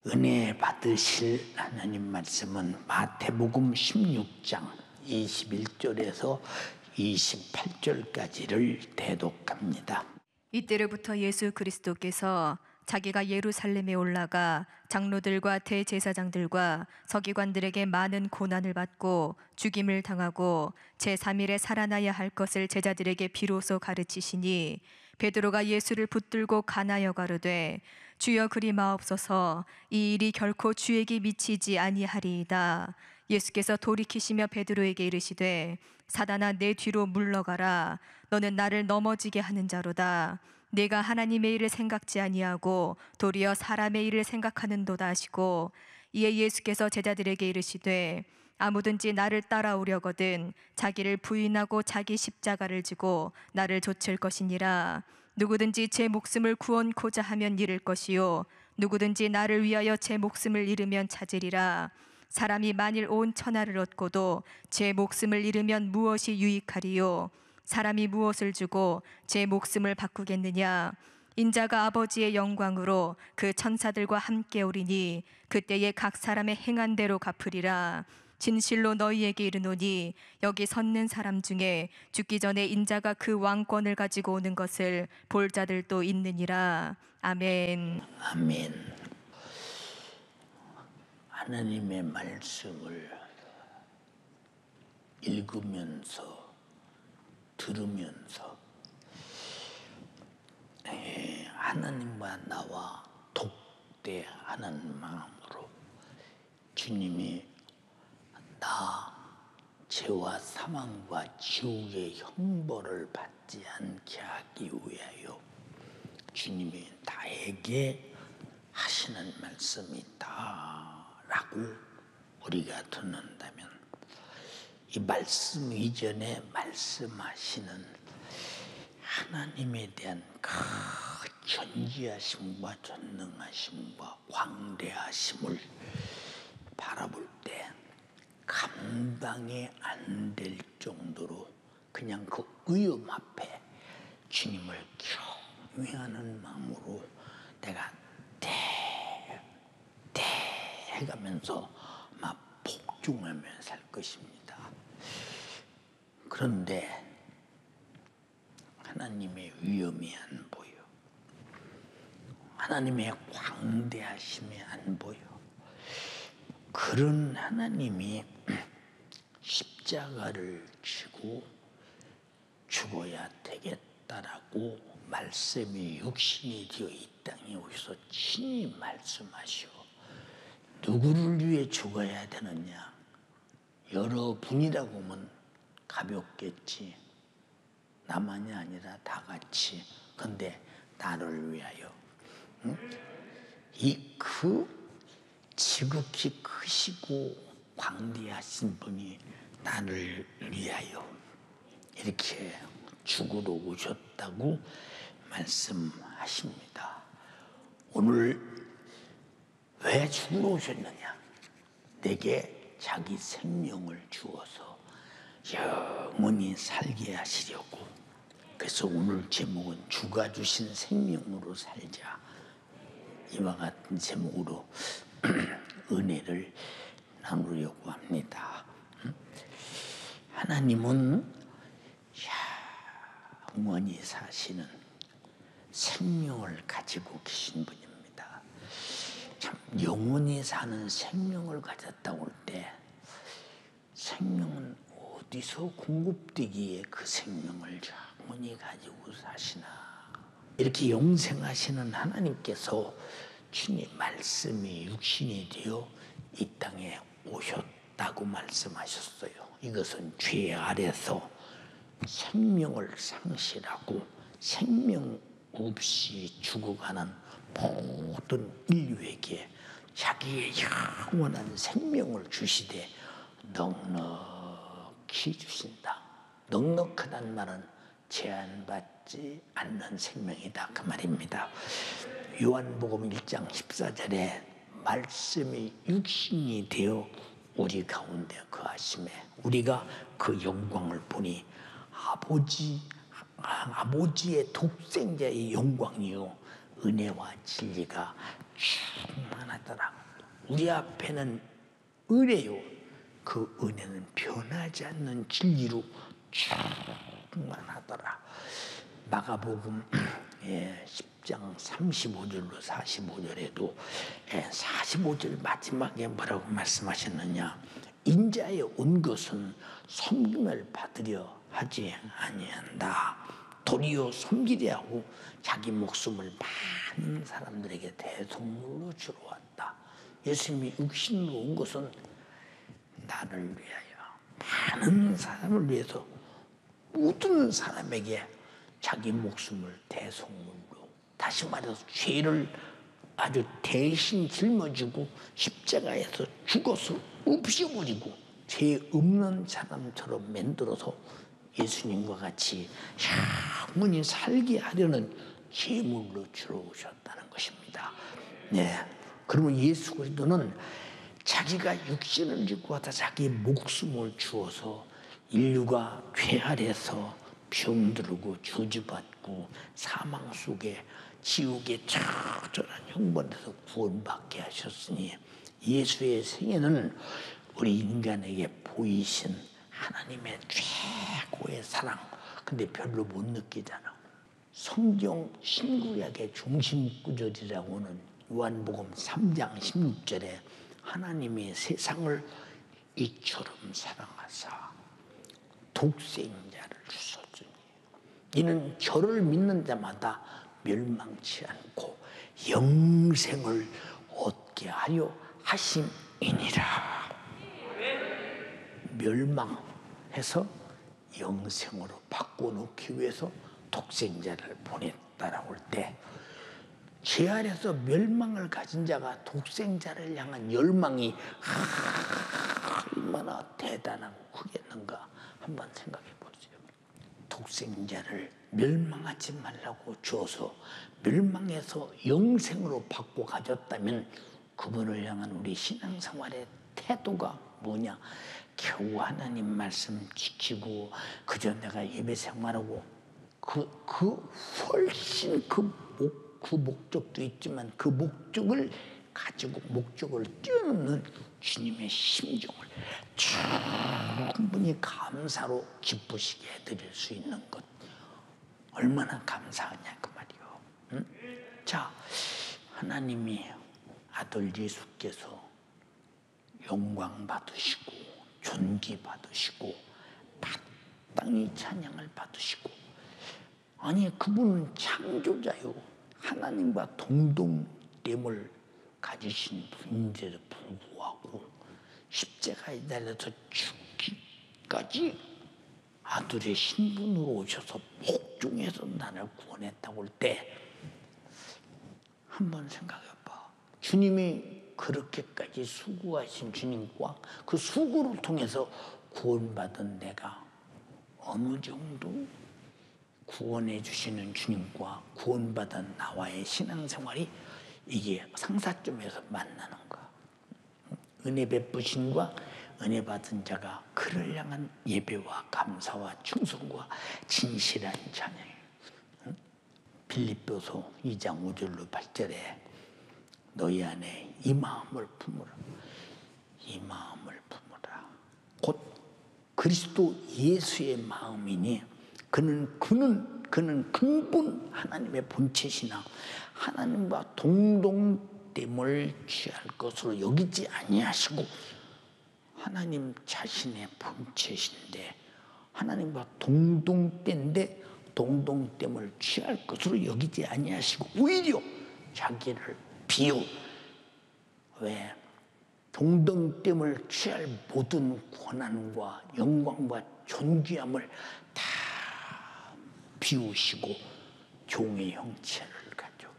은혜 받으실 하나님 말씀은 마태복음 16장 21절에서 28절까지를 대독합니다. 이때로부터 예수 그리스도께서 자기가 예루살렘에 올라가 장로들과 대제사장들과 서기관들에게 많은 고난을 받고 죽임을 당하고 제3일에 살아나야 할 것을 제자들에게 비로소 가르치시니, 베드로가 예수를 붙들고 간하여 가로되 주여 그리 마옵소서, 이 일이 결코 주에게 미치지 아니하리이다. 예수께서 돌이키시며 베드로에게 이르시되 사단아, 내 뒤로 물러가라. 너는 나를 넘어지게 하는 자로다. 내가 하나님의 일을 생각지 아니하고 도리어 사람의 일을 생각하는도다 하시고, 이에 예수께서 제자들에게 이르시되 아무든지 나를 따라오려거든 자기를 부인하고 자기 십자가를 지고 나를 좇을 것이니라. 누구든지 제 목숨을 구원코자 하면 잃을 것이요 누구든지 나를 위하여 제 목숨을 잃으면 찾으리라. 사람이 만일 온 천하를 얻고도 제 목숨을 잃으면 무엇이 유익하리요? 사람이 무엇을 주고 제 목숨을 바꾸겠느냐? 인자가 아버지의 영광으로 그 천사들과 함께 오리니 그때에 각 사람의 행한 대로 갚으리라. 진실로 너희에게 이르노니 여기 섰는 사람 중에 죽기 전에 인자가 그 왕권을 가지고 오는 것을 볼 자들도 있느니라. 아멘. 아멘. 하나님의 말씀을 읽으면서 들으면서 하나님과 나와 독대하는 마음으로 주님이 나 죄와 사망과 지옥의 형벌을 받지 않게 하기 위하여 주님이 나에게 하시는 말씀이다라고 우리가 듣는다면, 이 말씀 이전에 말씀하시는 하나님에 대한 그 전지하심과 전능하심과 광대하심을 바라볼 때 감당이 안 될 정도로 그냥 그 위험 앞에 주님을 경외하는 마음으로 내가 해가면서 막 복종하며 살 것입니다. 그런데 하나님의 위엄이 안 보여. 하나님의 광대하심이 안 보여. 그런 하나님이 십자가를 지고 죽어야 되겠다라고 말씀이 육신이 되어 이 땅에 오셔서 친히 말씀하시오. 누구를 위해 죽어야 되느냐? 여러분이라고 하면 가볍겠지. 나만이 아니라 다 같이. 근데 나를 위하여. 그 지극히 크시고 광대하신 분이 나를 위하여 이렇게 죽으러 오셨다고 말씀하십니다. 오늘 왜 죽으러 오셨느냐? 내게 자기 생명을 주어서 영원히 살게 하시려고. 그래서 오늘 제목은 주가 주신 생명으로 살자. 이와 같은 제목으로 은혜를 나누려고 합니다. 하나님은 영원히 사시는 생명을 가지고 계신 분입니다. 참 영원히 사는 생명을 가졌다고 할 때 생명은 어디서 공급되기에 그 생명을 영원히 가지고 사시나. 이렇게 영생하시는 하나님께서 주님 말씀이 육신이 되어 이 땅에 오셨다고 말씀하셨어요. 이것은 죄 아래서 생명을 상실하고 생명 없이 죽어가는 모든 인류에게 자기의 영원한 생명을 주시되 넉넉히 주신다. 넉넉하다는 말은 제한받지 않는 생명이다, 그 말입니다. 요한복음 1장 14절에 말씀이 육신이 되어 우리 가운데 거하심에 우리가 그 영광을 보니 아버지의 독생자의 영광이요 은혜와 진리가 충만하더라. 우리 앞에는 은혜요. 그 은혜는 변하지 않는 진리로 충만하더라. 마가복음 10장 35절로 45절에도 45절 마지막에 뭐라고 말씀하셨느냐. 인자에 온 것은 섬김을 받으려 하지 아니한다. 도리어 섬기려 하고 자기 목숨을 많은 사람들에게 대속물로 주러 왔다. 예수님이 육신으로 온 것은 나를 위하여, 많은 사람을 위해서 모든 사람에게 자기 목숨을 대속물로, 다시 말해서 죄를 아주 대신 짊어지고 십자가에서 죽어서 없애버리고 죄 없는 사람처럼 만들어서 예수님과 같이 영원히 살게 하려는 제물로 주러 오셨다는 것입니다. 네, 그러면 예수 그리스도는 자기가 육신을 지고 와서 자기 목숨을 주어서 인류가 죄 아래서 병들고 저주받고 사망 속에 지옥의 적절한 형벌에서 구원받게 하셨으니 예수의 생애는 우리 인간에게 보이신 하나님의 최고의 사랑, 근데 별로 못 느끼잖아. 성경 신구약의 중심 구절이라고는 요한복음 3장 16절에 하나님이 세상을 이처럼 사랑하사 독생자를 주셨으니 이는 저를 믿는 자마다 멸망치 않고 영생을 얻게 하려 하심이니라. 멸망해서 영생으로 바꿔놓기 위해서 독생자를 보냈다라고 할 때, 죄 아래서 멸망을 가진 자가 독생자를 향한 열망이 얼마나 대단하고 크겠는가 한번 생각해 보세요. 독생자를 멸망하지 말라고 줘서 멸망해서 영생으로 바꿔 가졌다면 그분을 향한 우리 신앙생활의 태도가 뭐냐? 겨우 하나님 말씀 지키고 그저 내가 예배 생활하고 훨씬 그 목적도 있지만 그 목적을 가지고 목적을 뛰어넘는 주님의 심정을 충분히 감사로 기쁘시게 해드릴 수 있는 것, 얼마나 감사하냐 그 말이요. 응? 자, 하나님이 아들 예수께서 영광 받으시고 존귀 받으시고 마땅히 찬양을 받으시고, 아니 그분은 창조자요 하나님과 동등됨을 가지신 분인데도 불구하고 십자가에 달려서 죽기까지 아들의 신분으로 오셔서 복종해서 나를 구원했다고 할 때 한번 생각해봐. 주님이 그렇게까지 수고하신 주님과 그 수고를 통해서 구원받은 내가 어느 정도 구원해 주시는 주님과 구원받은 나와의 신앙생활이 이게 상사점에서 만나는 거야. 은혜 베푸신과 은혜 받은 자가 그를 향한 예배와 감사와 충성과 진실한 찬양. 빌립보서 2장 5절로 8절에 너희 안에 이 마음을 품으라. 이 마음을 품으라. 곧 그리스도 예수의 마음이니 그는 근본 하나님의 본체시나 하나님과 동등됨을 취할 것으로 여기지 아니하시고, 하나님 자신의 본체신데 하나님과 동등된데 동등됨을 취할 것으로 여기지 아니하시고 오히려 자기를 비워, 왜? 동등됨을 취할 모든 권한과 영광과 존귀함을 다 비우시고 종의 형체를 가지고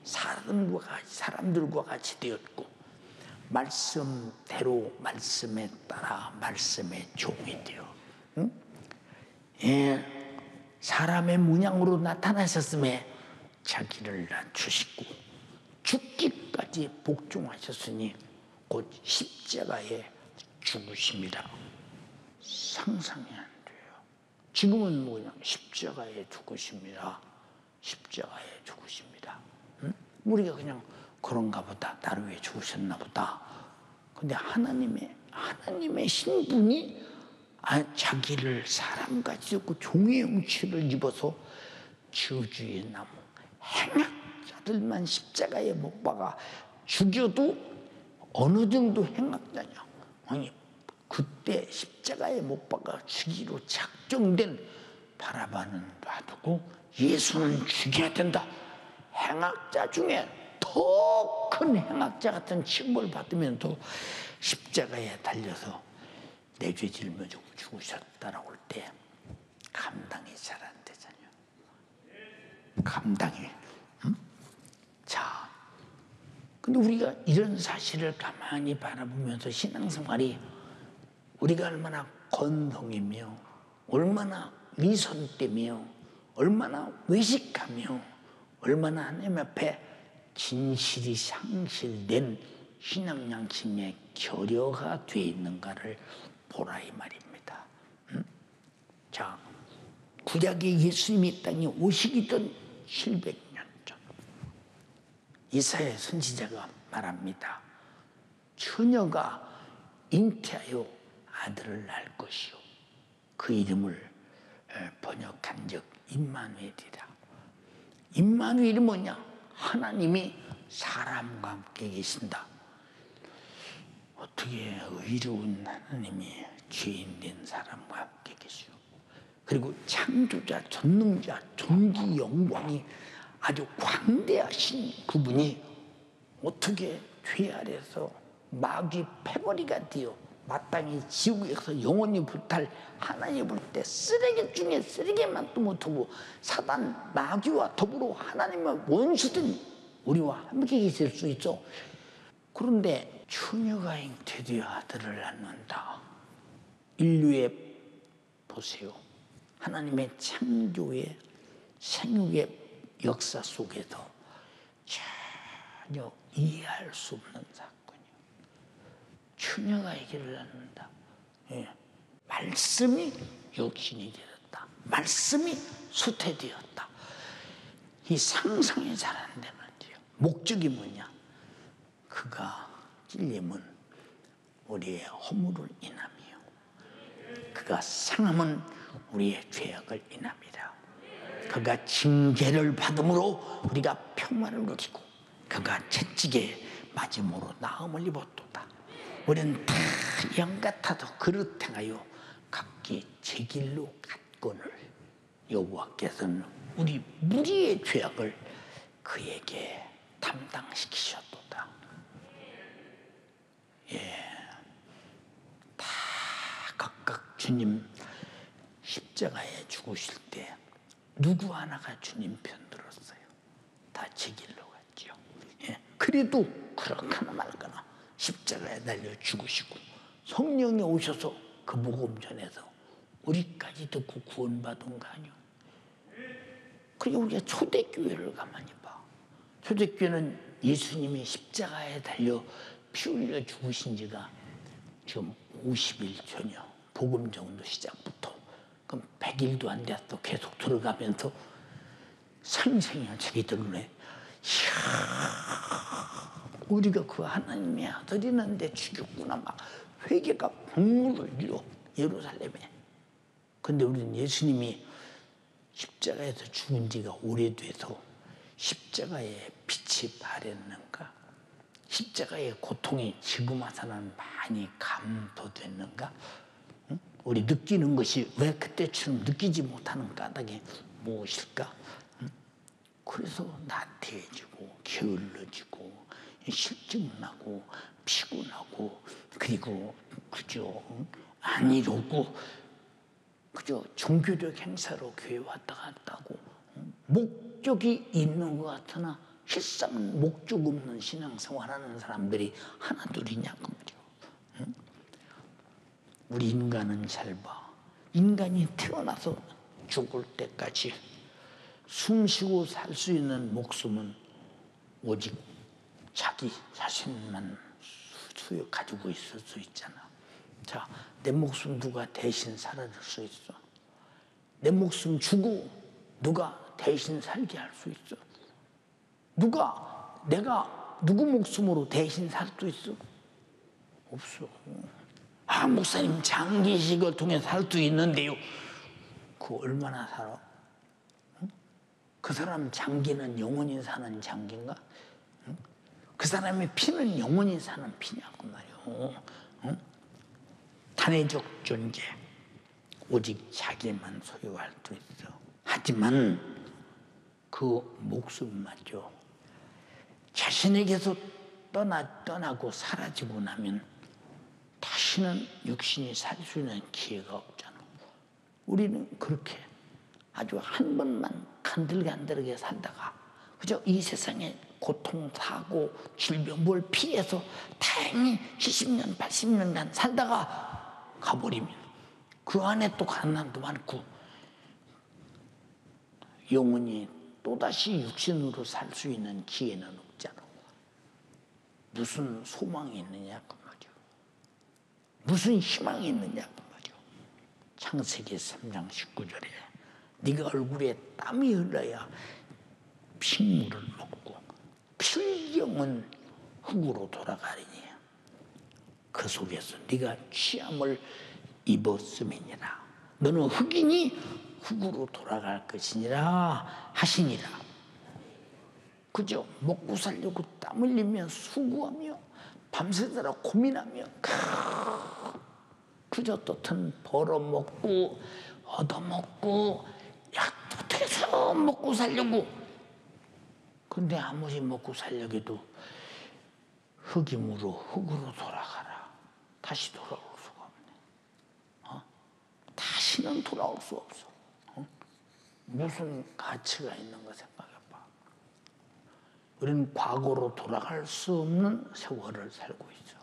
사람들과 같이 되었고 말씀대로 말씀에 따라 말씀의 종이 되어, 응? 사람의 문양으로 나타나셨음에 자기를 낮추시고 죽기까지 복종하셨으니 곧 십자가에 죽으심이라. 상상이 안 돼요. 지금은 뭐냐? 십자가에 죽으심이라. 십자가에 죽으십니다. 응? 우리가 그냥 그런가 보다, 나를 위해 죽으셨나 보다. 근데 하나님의 신분이 자기를 사람같이 그 종의 형체를 입어서 저주의 나무 행악자들만 십자가에 못 박아 죽여도 어느 정도 행악자냐. 아니 그때 십자가에 못 박아 죽이로 작정된 바라바는 놔두고 예수는 죽여야 된다. 행악자 중에 더 큰 행악자 같은 징벌 받으면서 십자가에 달려서 내 죄 짊어지고 죽으셨다라고 할 때 감당이 잘 안 되잖아요. 감당이. 응? 자, 근데 우리가 이런 사실을 가만히 바라보면서 신앙생활이 우리가 얼마나 건성이며 얼마나 위선되며 얼마나 외식하며 얼마나 하나님 앞에 진실이 상실된 신앙 양심의 결여가 되어 있는가를 보라 이 말입니다. 자, 구약의 예수님이 이 땅에 오시기 전 700년 전 이사야 선지자가 말합니다. 처녀가 잉태하여 아들을 낳을 것이요 그 이름을 번역한 적 임마누엘이라. 임마누엘이 뭐냐? 하나님이 사람과 함께 계신다. 어떻게 의로운 하나님이 죄인 된 사람과 함께 계시오. 그리고 창조자, 전능자, 존귀, 영광이 아주 광대하신 그분이 어떻게 죄 아래서 마귀 패거리가 되어 마땅히 지옥에서 영원히 불탈 하나님 볼 때 쓰레기 중에 쓰레기만도 못하고 사단 마귀와 더불어 하나님의 원수된 우리와 함께 계실 수 있어. 그런데 처녀가 잉태되어 아들을 낳는다. 인류의 보세요. 하나님의 창조의 생육의 역사 속에서 전혀 이해할 수 없는 사건이요. 처녀가 아기를 낳는다. 예. 말씀이 육신이 되었다. 말씀이 수태되었다. 이 상상이 잘 안 되는지요. 목적이 뭐냐? 그가 찔림은 우리의 허물을 인함이요. 그가 상함은 우리의 죄악을 인함이라. 그가 징계를 받음으로 우리가 평화를 누리고 그가 채찍에 맞음으로 나음을 입었도다. 우리는 다 양같아도 그릇 행하여 각기 제 길로 갔거늘 여호와께서는 우리 무리의 죄악을 그에게 담당시키셨도다. 예, 다 각각 주님 십자가에 죽으실 때 누구 하나가 주님 편 들었어요? 다 제 길로 갔죠. 예, 그래도 그렇거나 말거나 십자가에 달려 죽으시고 성령이 오셔서 그 복음 전해서 우리까지 듣고 구원받은 거 아니요. 그리고 우리가 초대교회를 가만히 봐. 초대교회는 예수님이 십자가에 달려 피 흘려 죽으신 지가 지금 50일 전이요. 복음 정도 시작부터. 그럼 100일도 안 돼서 계속 들어가면서 생생히 자기들 눈에 우리가 그 하나님의 아들이는데 죽였구나 막 회개가 국물을 일어 예루살렘에. 근데 우리는 예수님이 십자가에서 죽은 지가 오래돼서 십자가의 빛이 바랬는가? 십자가의 고통이 지금 와서는 많이 감도됐는가? 응? 우리 느끼는 것이 왜 그때처럼 느끼지 못하는 까닭이 무엇일까? 응? 그래서 나태해지고 게을러지고 실증나고 피곤하고 그리고 그저 안 이루고 그저 종교적 행사로 교회 왔다 갔다 하고 목적이 있는 것 같으나 실상 목적 없는 신앙생활하는 사람들이 하나둘이냐 그 말이죠. 응? 우리 인간은 잘 봐. 인간이 태어나서 죽을 때까지 숨 쉬고 살 수 있는 목숨은 오직 자기 자신만 가지고 있을 수 있잖아. 자, 내 목숨 누가 대신 살아줄 수 있어? 내 목숨 주고 누가 대신 살게 할 수 있어? 내가 누구 목숨으로 대신 살 수 있어? 없어. 아, 목사님 장기식을 통해 살 수 있는데요. 그거 얼마나 살아? 응? 그 사람 장기는 영원히 사는 장기인가? 응? 그 사람의 피는 영원히 사는 피냐고 말이요. 응? 단회적 존재. 오직 자기만 소유할 수 있어. 하지만 그 목숨마저 자신에게서 떠나고 사라지고 나면 다시는 육신이 살 수 있는 기회가 없잖아. 우리는 그렇게 아주 한 번만 간들간들하게 살다가 그저 이 세상에 고통, 사고, 질병 뭘 피해서 다행히 70년, 80년간 살다가 가버리면 그 안에 또 가난도 많고 영원히 또다시 육신으로 살 수 있는 기회는 없잖아. 무슨 소망이 있느냐 그 말이야. 무슨 희망이 있느냐 그 말이야. 창세기 3장 19절에 네가 얼굴에 땀이 흘러야 핏물을 먹고 필경은 흙으로 돌아가리니 그 속에서 네가 취함을 입었음이니라. 너는 흙이니 흙으로 돌아갈 것이니라 하시니라. 그저 먹고 살려고 땀 흘리며 수고하며 밤새더라 고민하며 그저 또 벌어먹고 얻어먹고 어떻게 해서 먹고 살려고. 근데 아무리 먹고 살려고 해도 흙이므로 흙으로 돌아가라. 다시 돌아올 수가 없네. 다시는 돌아올 수 없어. 무슨 가치가 있는 거 생각해봐. 우리는 과거로 돌아갈 수 없는 세월을 살고 있어.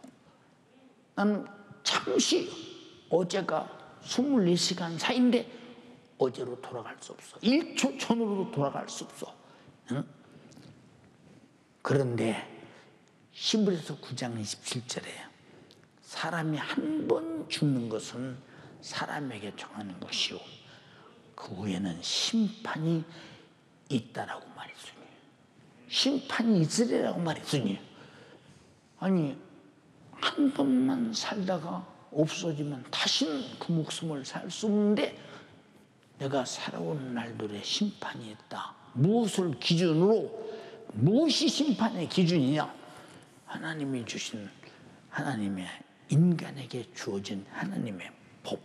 나는 잠시 어제가 24시간 사이인데 어제로 돌아갈 수 없어. 1초 전으로도 돌아갈 수 없어. 응? 그런데 히브리서 9장 27절에 사람이 한 번 죽는 것은 사람에게 정하는 것이요 그 후에는 심판이 있다라고 말했으니 심판이 있으리라고 말했으니 아니 한 번만 살다가 없어지면 다시는 그 목숨을 살 수 없는데 내가 살아온 날들의 심판이 있다. 무엇을 기준으로 무엇이 심판의 기준이냐? 하나님이 주신 하나님의 인간에게 주어진 하나님의 법.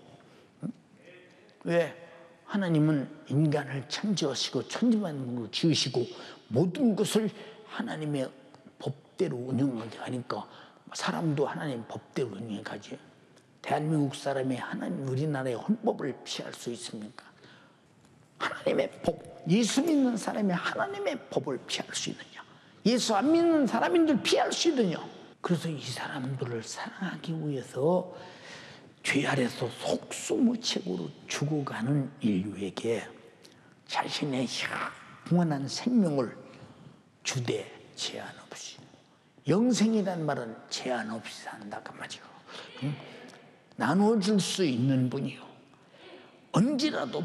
왜? 하나님은 인간을 창조하시고 천지만물을 지으시고 모든 것을 하나님의 법대로 운영하게 하니까 사람도 하나님 법대로 운영하지. 대한민국 사람이 하나님 우리나라의 헌법을 피할 수 있습니까? 하나님의 법, 예수 믿는 사람이 하나님의 법을 피할 수 있느냐? 예수 안 믿는 사람인들 피할 수 있느냐? 그래서 이 사람들을 사랑하기 위해서 죄 아래서 속수무책으로 죽어가는 인류에게 자신의 영원한 생명을 주되 제한 없이 영생이란 말은 제한 없이 산다 그 말이죠. 나눠줄 수 있는 분이요 언제라도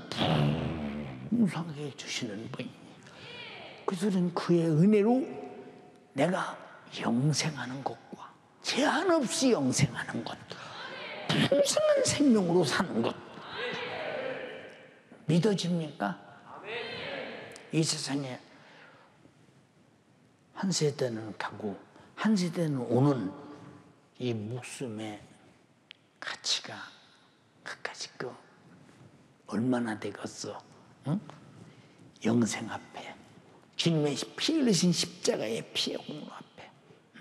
풍성하게 해주시는 분이니 그들은 그의 은혜로 내가 영생하는 것과 제한 없이 영생하는 것 풍성한 생명으로 사는 것 믿어집니까? 이 세상에 한 세대는 가고 한 세대는 오는 이 목숨의 가치가 그까짓 거 얼마나 되겠어? 응? 영생 앞에 주님의 피 흘리신 십자가의 피의 공로 앞에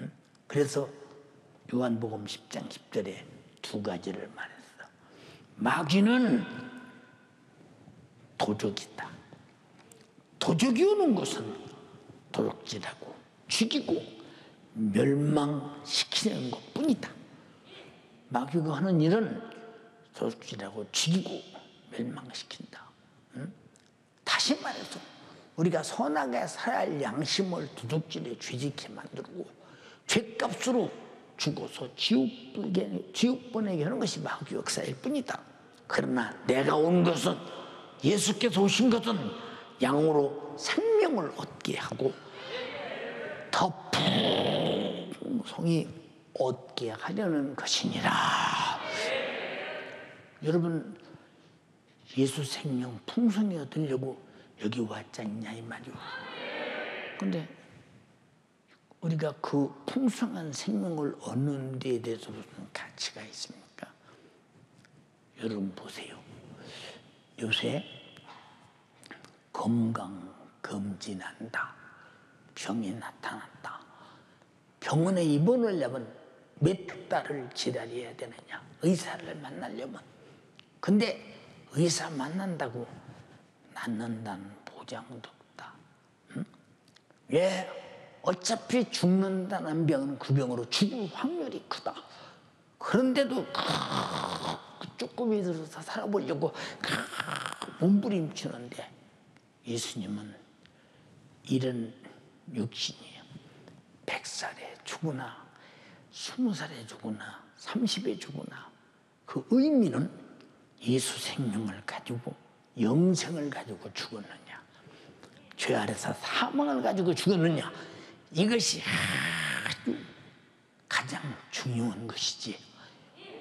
응? 그래서 요한복음 10장 10절에 두 가지를 말했어. 마귀는 도적이다. 도적이 오는 것은 도적질하고 죽이고 멸망시키는 것뿐이다. 마귀가 하는 일은 도적질하고 죽이고 멸망시킨다. 응? 다시 말해서 우리가 선하게 살아야 할 양심을 도둑질에 죄짓게 만들고 죄값으로 죽어서 지옥 보내게 하는 것이 마귀 역사일 뿐이다. 그러나 내가 온 것은 예수께서 오신 것은 양으로 생명을 얻게 하고 더 풍성히 얻게 하려는 것이니라. 여러분, 예수 생명 풍성히 얻으려고 여기 왔잖냐 이 말이오. 근데 우리가 그 풍성한 생명을 얻는 데에 대해서 무슨 가치가 있습니까? 여러분 보세요. 요새 건강검진한다. 병이 나타났다. 병원에 입원하려면 몇 달을 기다려야 되느냐. 의사를 만나려면. 근데 의사 만난다고 낫는다는 보장도 없다. 응? 왜? 어차피 죽는다는 병은 그 병으로 죽을 확률이 크다. 그런데도 조금이 들어서 살아보려고 몸부림치는데 예수님은 이런 육신이에요. 100살에 죽으나 20살에 죽으나 30에 죽으나 그 의미는 예수 생명을 가지고 영생을 가지고 죽었느냐, 죄 아래서 사망을 가지고 죽었느냐, 이것이 아주 가장 중요한 것이지.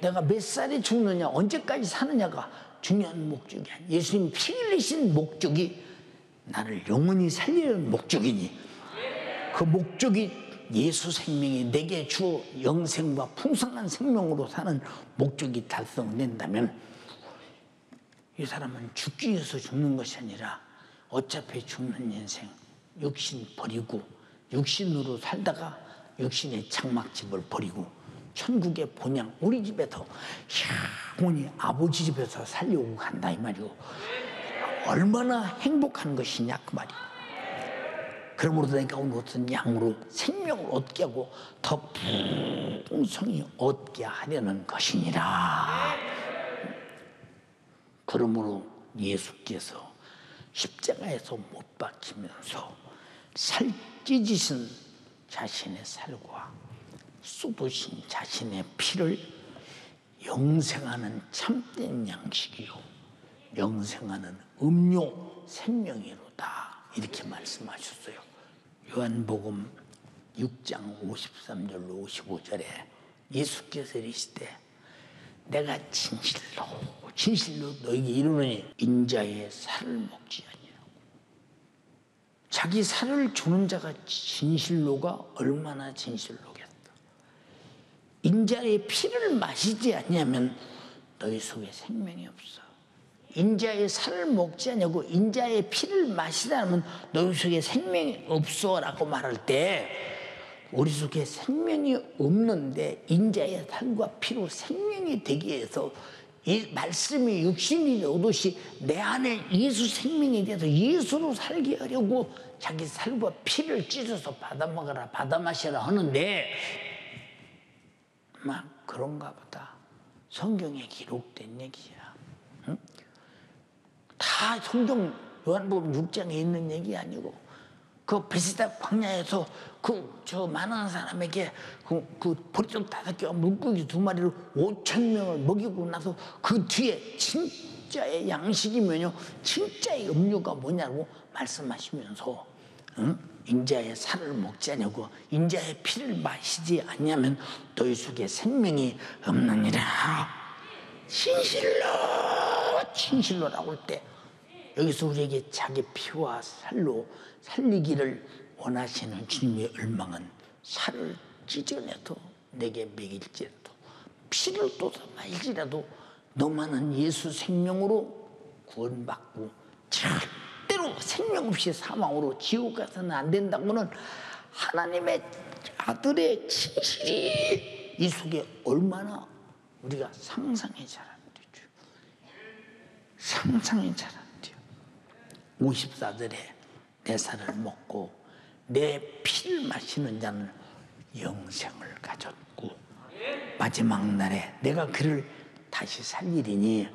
내가 몇 살에 죽느냐, 언제까지 사느냐가 중요한 목적이 아니야. 예수님 피 흘리신 목적이 나를 영원히 살리는 목적이니, 그 목적이 예수 생명이 내게 주어 영생과 풍성한 생명으로 사는 목적이 달성된다면 이 사람은 죽기 위해서 죽는 것이 아니라 어차피 죽는 인생, 육신 버리고 육신으로 살다가 육신의 장막집을 버리고 천국의 본향, 우리 집에서 영원히 아버지 집에서 살려고 간다 이 말이오. 얼마나 행복한 것이냐 그 말이오. 그러므로 내가 오늘 어떤 양으로 생명을 얻게 하고 더 풍성히 얻게 하려는 것이니라. 그러므로 예수께서 십자가에서 못 박히면서 살 찢으신 자신의 살과 쏟으신 자신의 피를 영생하는 참된 양식이요 영생하는 음료 생명이로다, 이렇게 말씀하셨어요. 요한복음 6장 53절로 55절에 예수께서 이르시되 내가 진실로 너에게 이르노니 인자의 살을 먹지 아니하고. 자기 살을 주는 자가 진실로가 얼마나 진실로겠다. 인자의 피를 마시지 아니하면 너희 속에 생명이 없어. 인자의 살을 먹지 않냐고 인자의 피를 마시라면 너희 속에 생명이 없어 라고 말할 때 우리 속에 생명이 없는데 인자의 살과 피로 생명이 되기 위해서 이 말씀이 육신이 오듯이 내 안에 예수 생명에 대해서 예수로 살게 하려고 자기 살과 피를 찢어서 받아 먹어라 받아 마셔라 하는데 막 그런가 보다. 성경에 기록된 얘기야. 응? 다 성경 요한복음 6장에 있는 얘기 아니고 그 베스다 광야에서 저 많은 사람에게 그 보리떡 5개와 물고기 2마리로 5,000명을 먹이고 나서 그 뒤에 진짜의 양식이면요 진짜의 음료가 뭐냐고 말씀하시면서 응? 인자의 살을 먹지 않냐고 인자의 피를 마시지 않냐면 너희 속에 생명이 없느니라. 진실로라고 할 때 여기서 우리에게 자기 피와 살로 살리기를 원하시는 주님의 열망은 살을 찢어내도 내게 먹일지라도 피를 쏟아 말지라도 너만은 예수 생명으로 구원받고 절대로 생명 없이 사망으로 지옥 가서는 안 된다고는 하나님의 아들의 진실이 이 속에 얼마나 우리가 상상이 잘 안 되죠. 상상이 잘 안 돼요. 54절에 내 살을 먹고 내 피를 마시는 자는 영생을 가졌고 마지막 날에 내가 그를 다시 살리리니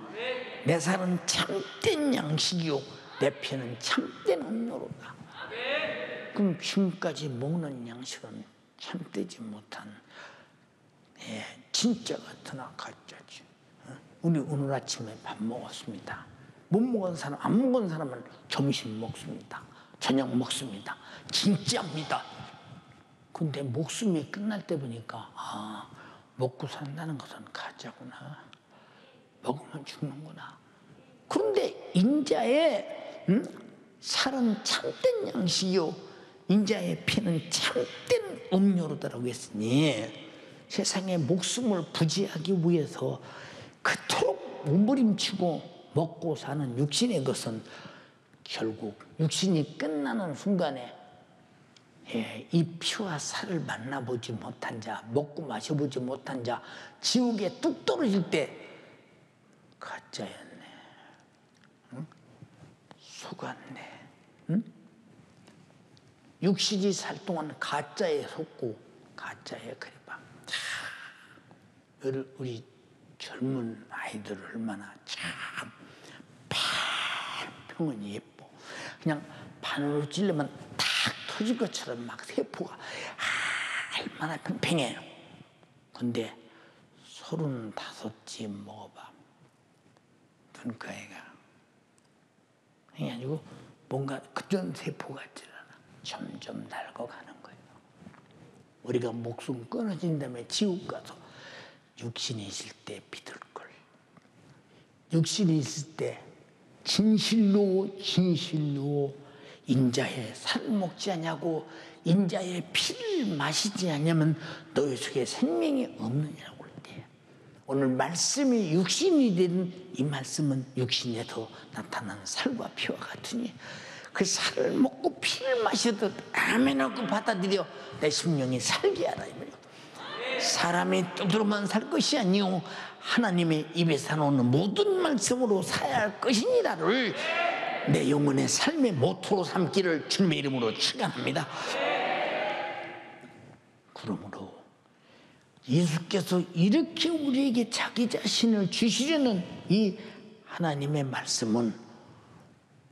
내 살은 참된 양식이요 내 피는 참된 음료로다. 그럼 지금까지 먹는 양식은 참되지 못한 진짜 같으나 가짜지. 우리 오늘 아침에 밥 먹었습니다. 못 먹은 사람, 안 먹은 사람은 점심 먹습니다. 저녁 먹습니다. 진짜입니다. 근데 목숨이 끝날 때 보니까 먹고 산다는 것은 가짜구나. 먹으면 죽는구나. 그런데 인자의 살은 참된 양식이요 인자의 피는 참된 음료로다라고 했으니 세상에 목숨을 부지하기 위해서 그토록 몸부림치고 먹고 사는 육신의 것은 결국 육신이 끝나는 순간에 이 피와 살을 만나보지 못한 자, 먹고 마셔보지 못한 자, 지옥에 뚝 떨어질 때 가짜였네, 응? 속았네, 응? 육신이 살 동안 가짜에 속고 가짜에 그래봐. 우리 젊은 아이들 얼마나 참 평은 예뻐. 그냥 바늘로 찔르면 탁 터질 것처럼 막 세포가 얼마나 팽팽해요. 근데 35쯤 먹어봐. 눈가애가. 그게 아니고 뭔가 그전 세포 같지 않아. 점점 낡아가는 거예요. 우리가 목숨 끊어진 다음에 지옥 가서 육신이 있을 때 믿을 걸. 육신이 있을 때 진실로 인자의 살을 먹지 않냐고 인자의 피를 마시지 않냐면 너희 속에 생명이 없느냐고 할 때 오늘 말씀이 육신이 된 이 말씀은 육신에서 나타나는 살과 피와 같으니 그 살을 먹고 피를 마셔도 아멘하고 받아들여 내 심령이 살게 하라. 사람이 떡으로만 살 것이 아니요 하나님의 입에서 나오는 모든 말씀으로 살아야 할 것이니라를 내 영혼의 삶의 모토로 삼기를 주님의 이름으로 축원합니다. 그러므로 예수께서 이렇게 우리에게 자기 자신을 주시려는 이 하나님의 말씀은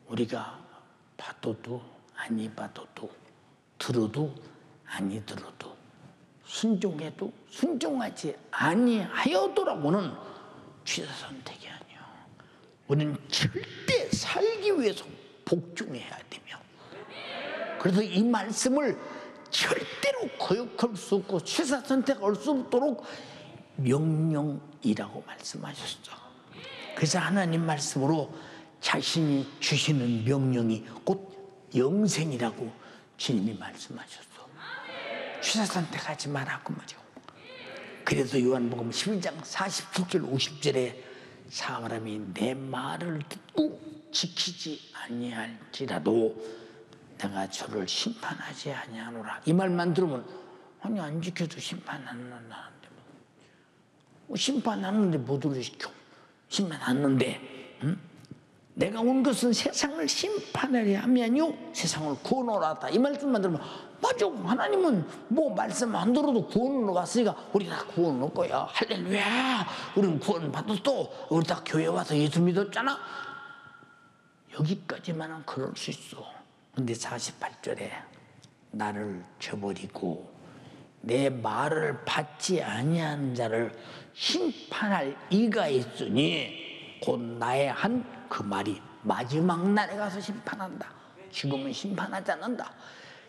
우리가 봐도 아니 봐도 들어도 아니 들어도 순종해도 순종하지 아니하여도라고는 취사 선택이 아니요. 우리는 절대 살기 위해서 복종해야 되며 그래서 이 말씀을 절대로 거역할 수 없고 취사 선택할 수 없도록 명령이라고 말씀하셨죠. 그래서 하나님 말씀으로 자신이 주시는 명령이 곧 영생이라고 주님이 말씀하셨어. 취사 선택하지 말라고 말이요. 그래서 요한복음 11장 49절 50절에 사람이 내 말을 듣고 지키지 아니할지라도 내가 저를 심판하지 아니하노라. 이 말만 들으면 아니 안 지켜도 심판 안 나는데 뭐 심판하는데 뭐를 시켜? 심판 안 하는데 내가 온 것은 세상을 심판하려 함이 아니요 세상을 구원하라. 이 말씀만 들으면 맞아. 하나님은 뭐 말씀 안 들어도 구원으로 왔으니까 우리 다 구원 올 거야. 할렐루야. 우리는 구원 받았어. 우리 다 교회 와서 예수 믿었잖아. 여기까지만은 그럴 수 있어. 근데 48절에 나를 저버리고 내 말을 받지 아니하는 자를 심판할 이가 있으니 곧 나의 한 그 말이 마지막 날에 가서 심판한다. 지금은 심판하지 않는다.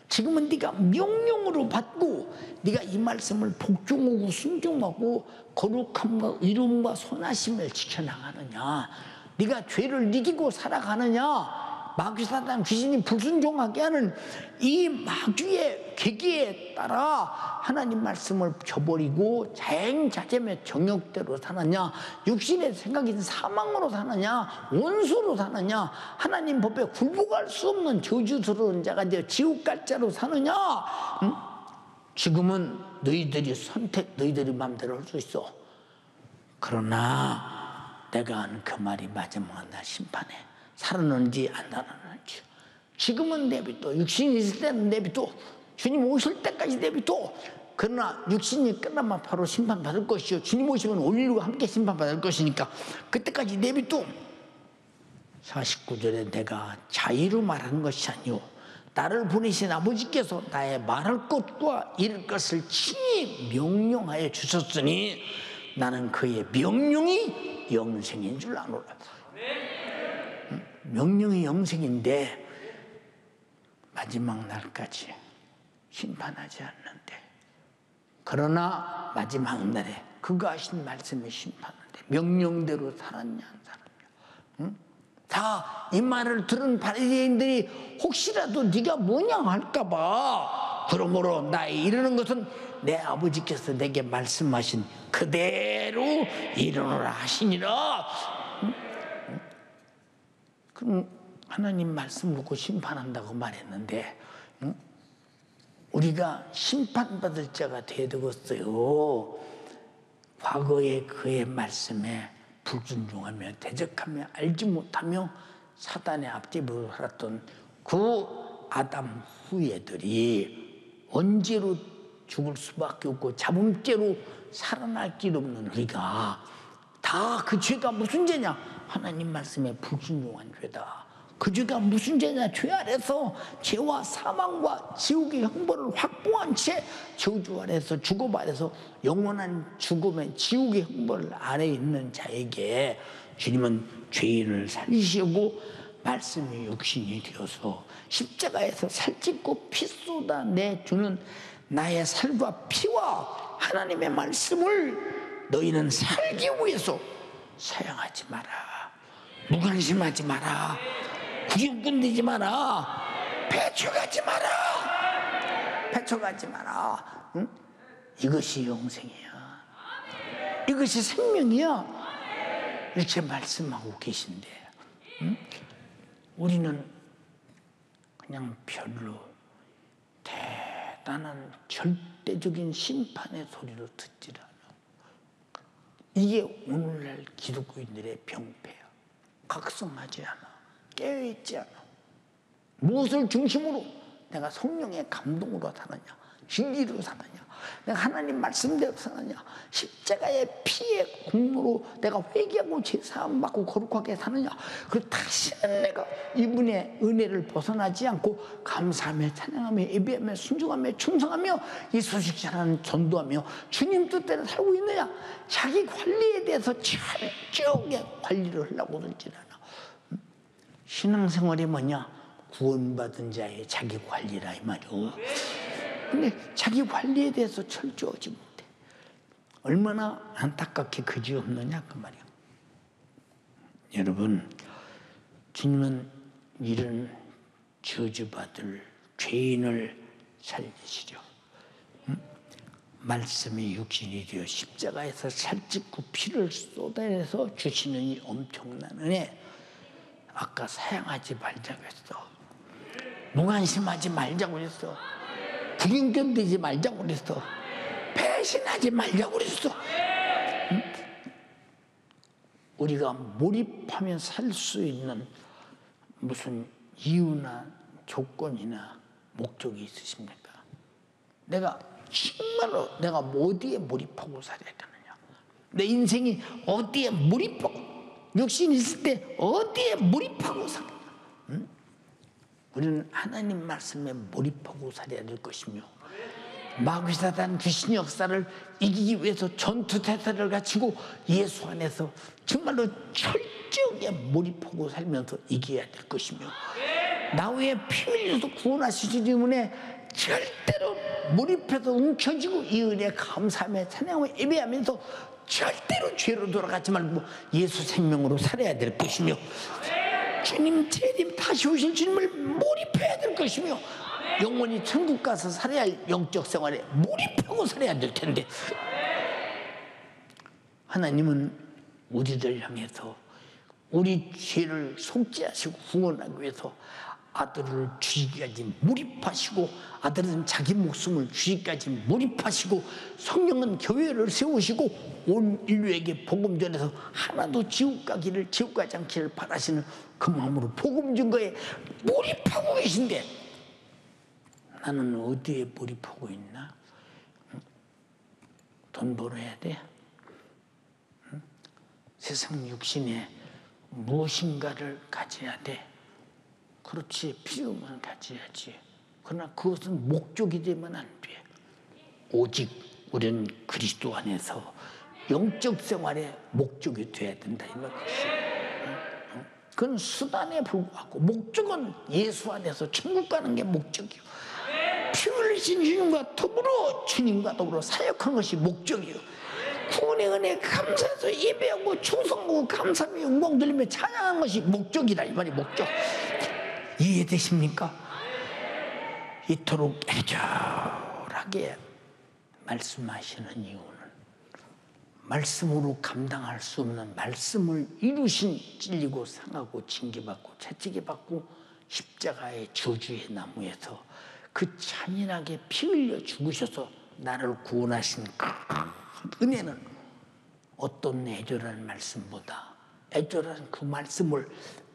지금은 네가 명령으로 받고 네가 이 말씀을 복종하고 순종하고 거룩함과 의로움과 선하심을 지켜나가느냐, 네가 죄를 이기고 살아가느냐, 마귀 사단 귀신이 불순종하게 하는 이 마귀의 계기에 따라 하나님 말씀을 저버리고 자행자재의 정욕대로 사느냐, 육신의 생각인 사망으로 사느냐, 원수로 사느냐, 하나님 법에 굴복할 수 없는 저주스러운 자가 되어 지옥 갈 자로 사느냐. 지금은 너희들이 너희들이 마음대로 할 수 있어. 그러나 내가 하는 그 말이 마지막 날 심판해. 살았는지 안 살았는지. 지금은 내비둬. 육신이 있을 때는 내비둬. 주님 오실 때까지 내비둬. 그러나 육신이 끝나면 바로 심판받을 것이요 주님 오시면 올리와 함께 심판받을 것이니까 그때까지 내비둬. 49절에 내가 자의로 말하는 것이 아니오 나를 보내신 아버지께서 나의 말할 것과 이를 것을 친히 명령하여 주셨으니 나는 그의 명령이 영생인 줄 아노라. 명령의 영생인데 마지막 날까지 심판하지 않는데, 그러나 마지막 날에 그가 하신 말씀에 심판하는데 명령대로 살았냐 안 살았냐? 응? 다 이 말을 들은 바리새인들이 혹시라도 네가 뭐냐 할까봐, 그러므로 나의 이르는 것은 내 아버지께서 내게 말씀하신 그대로 이루노라 하시니라. 응? 응? 그럼 하나님 말씀 놓고 심판한다고 말했는데, 응? 우리가 심판받을 자가 되었어요. 과거에 그의 말씀에 불순종하며 대적하며 알지 못하며 사단의 앞뒤로 살았던 그 아담 후예들이 언제로 죽을 수밖에 없고 잡음죄로 살아날 길 없는 우리가 다 그 죄가 무슨 죄냐? 하나님 말씀에 불순종한 죄다. 그 죄가 무슨 죄냐? 죄 아래서 죄와 사망과 지옥의 형벌을 확보한 채 저주 아래서 죽음 아래서 영원한 죽음의 지옥의 형벌 아래에 있는 자에게 주님은 죄인을 살리시고 말씀이 육신이 되어서 십자가에서 살찢고 피 쏟아내주는 나의 살과 피와 하나님의 말씀을 너희는 살기 위해서 사용하지 마라. 무관심하지 마라. 구경꾼되지 마라. 배척하지 마라. 배척하지 마라. 응? 이것이 영생이야. 이것이 생명이야. 이렇게 말씀하고 계신데, 응? 우리는 그냥 별로 대단한 절대적인 심판의 소리로 듣질 않아. 이게 오늘날 기독교인들의 병폐야. 각성하지 않아. 깨어있지 않아. 무엇을 중심으로 내가 성령의 감동으로 사느냐, 진리로 사느냐, 내가 하나님 말씀대로 사느냐, 십자가의 피의 공로로 내가 회개하고 제사함 받고 거룩하게 사느냐, 그 다시는 내가 이분의 은혜를 벗어나지 않고 감사하며 찬양하며 예배하며 순종하며 충성하며 이 소식 전하는 전도하며 주님 뜻대로 살고 있느냐, 자기 관리에 대해서 철저하게 관리를 하려고 들지 않아. 신앙생활이 뭐냐? 구원받은 자의 자기 관리라 이 말이오. 근데 자기 관리에 대해서 철저하지 못해. 얼마나 안타깝게 그지없느냐 그 말이야. 여러분, 주님은 이런 저주받을 죄인을 살리시려 말씀이 육신이 되어 십자가에서 살찢고 피를 쏟아내서 주시는 이 엄청난 은혜, 아까 사양하지 말자고 했어. 무관심하지 말자고 했어. 구경견되지 말자고 그랬어. 배신하지 말자고 그랬어. 응? 우리가 몰입하며 살 수 있는 무슨 이유나 조건이나 목적이 있으십니까? 내가 정말로 내가 어디에 몰입하고 살아야 되느냐? 내 인생이 어디에 몰입하고, 육신이 있을 때 어디에 몰입하고 살아야 응? 우리는 하나님 말씀에 몰입하고 살아야 될 것이며, 마귀사단 귀신 역사를 이기기 위해서 전투태세를 갖추고 예수 안에서 정말로 철저하게 몰입하고 살면서 이겨야 될 것이며, 나 외에 피 흘려서 구원하시기 때문에 절대로 몰입해서 움켜쥐고 이 은혜에 감사하며 찬양하며 예배하면서 절대로 죄로 돌아가지 말고 예수 생명으로 살아야 될 것이며, 주님 재림 다시 오실 주님을 몰입해야 될 것이며, 영원히 천국 가서 살아야 할 영적 생활에 몰입하고 살아야 될 텐데, 하나님은 우리들 향해서 우리 죄를 속죄하시고 구원하기 위해서 아들을 주시기까지 몰입하시고, 아들은 자기 목숨을 주시기까지 몰입하시고, 성령은 교회를 세우시고 온 인류에게 복음 전해서 하나도 지옥 가기를, 지옥 가지 않기를 바라시는 그 마음으로 복음 증거에 몰입하고 계신데, 나는 어디에 몰입하고 있나? 돈 벌어야 돼? 세상 육신에 무엇인가를 가져야 돼? 그렇지, 필요만 가져야지. 그러나 그것은 목적이 되면 안 돼. 오직 우리는 그리스도 안에서 영적 생활의 목적이 돼야 된다 이 말이지. 그건 수단에 불과하고 목적은 예수 안에서 천국 가는 게 목적이요. 피 흘리신 주님과 더불어 사역하는 것이 목적이요. 구원의 은혜에 감사해서 예배하고 충성하고 감사하며 영광 돌리며 찬양하는 것이 목적이다, 이 말이 목적. 이해되십니까? 이토록 애절하게 말씀하시는 이유는 말씀으로 감당할 수 없는 말씀을 이루신, 찔리고 상하고 징계받고 채찍에받고 십자가의 저주의 나무에서 그 잔인하게 피 흘려 죽으셔서 나를 구원하신 그 은혜는 어떤 애절한 말씀보다, 애절한 그 말씀을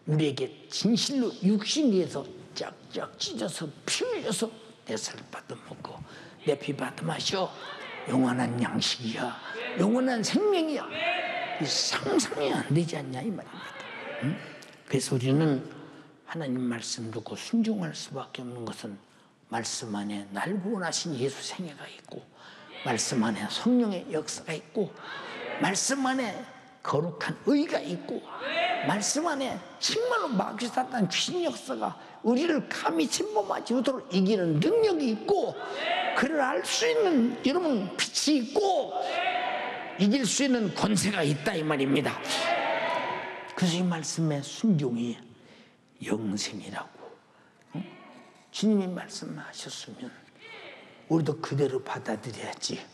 우리에게 진실로 육신 위에서 쫙쫙 찢어서 피 흘려서 내 살 받아먹고 내 피 받아마셔 영원한 양식이야, 영원한 생명이야. 이 상상이 안 되지 않냐, 이 말입니다. 응? 그래서 우리는 하나님 말씀 듣고 순종할 수밖에 없는 것은 말씀 안에 날 구원하신 예수 생애가 있고, 말씀 안에 성령의 역사가 있고, 말씀 안에 거룩한 의가 있고, 말씀 안에 정말로 마귀 사탄 귀신 역사가 우리를 감히 침범하지 못하도록 이기는 능력이 있고, 그를 알 수 있는 여러분 빛이 있고, 이길 수 있는 권세가 있다, 이 말입니다. 그래서 이 말씀의 순종이 영생이라고. 주님이 말씀하셨으면 우리도 그대로 받아들여야지.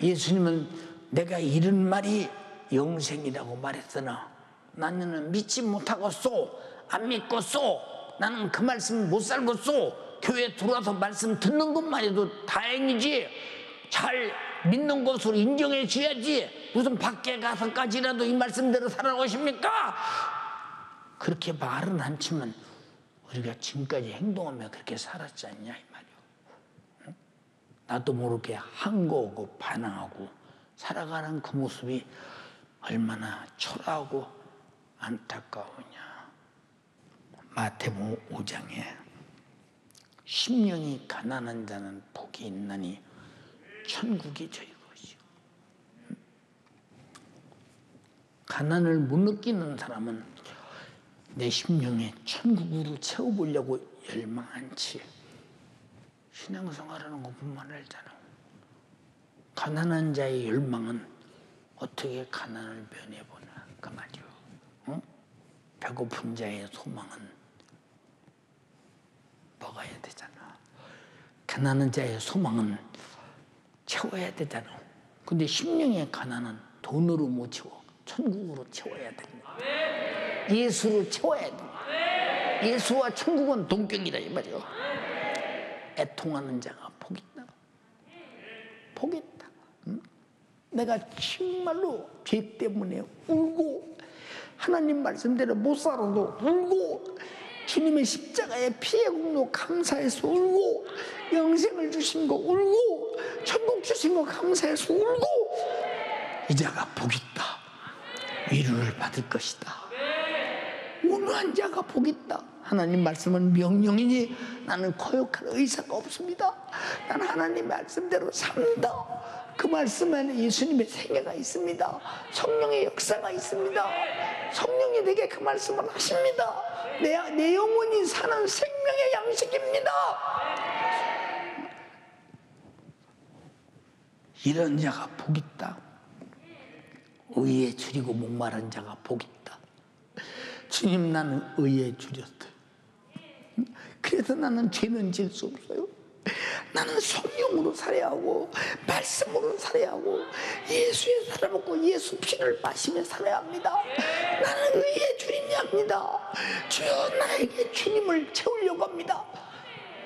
예수님은 내가 이런 말이 영생이라고 말했으나 나는 믿지 못하겠소, 안 믿겠소, 나는 그 말씀 못 살겠소, 교회 들어와서 말씀 듣는 것만 해도 다행이지, 잘 믿는 것으로 인정해 줘야지, 무슨 밖에 가서까지라도 이 말씀대로 살아오십니까? 그렇게 말은 않지만 우리가 지금까지 행동하며 그렇게 살았지 않냐, 이 말이요. 응? 나도 모르게 항거하고 반항하고 살아가는 그 모습이 얼마나 초라하고 안타까우냐. 마태복음 5장에 심령이 가난한 자는 복이 있나니 천국이 저희 것이요. 가난을 못 느끼는 사람은 내 심령에 천국으로 채워보려고 열망한 채 신앙생활하는 것뿐만 알잖아. 가난한 자의 열망은 어떻게 가난을 변해보나, 그 말이요. 응? 배고픈 자의 소망은 먹어야 되잖아. 가난한 자의 소망은 채워야 되잖아. 근데 심령의 가난은 돈으로 못 채워. 천국으로 채워야 된다. 예수로 채워야 된다. 예수와 천국은 동격이다, 이 말이요. 애통하는 자가 복 있다. 복 있다. 응? 내가 정말로 죄 때문에 울고 하나님 말씀대로 못 살아도 울고 주님의 십자가의 피의 공로 감사해서 울고 영생을 주신 거 울고 천국 주신 거 감사해서 울고 이 자가 복 있다. 위로를 받을 것이다. 온유한 자가 복 있다. 하나님 말씀은 명령이니 나는 거역할 의사가 없습니다. 나는 하나님 말씀대로 산다. 그 말씀 안에 예수님의 생애가 있습니다. 성령의 역사가 있습니다. 성령이 내게 그 말씀을 하십니다. 내 영혼이 사는 생명의 양식입니다. 이런 자가 복 있다. 의에 줄이고 목마른 자가 복 있다. 주님, 나는 의에 줄였어요. 그래서 나는 죄는 질 수 없어요. 나는 성령으로 살아야 하고 말씀으로 살아야 하고 예수의 살아먹고 예수 피를 마시며 살아야 합니다. 나는 의에 줄이냐 합니다. 주여, 나에게 주님을 채우려고 합니다.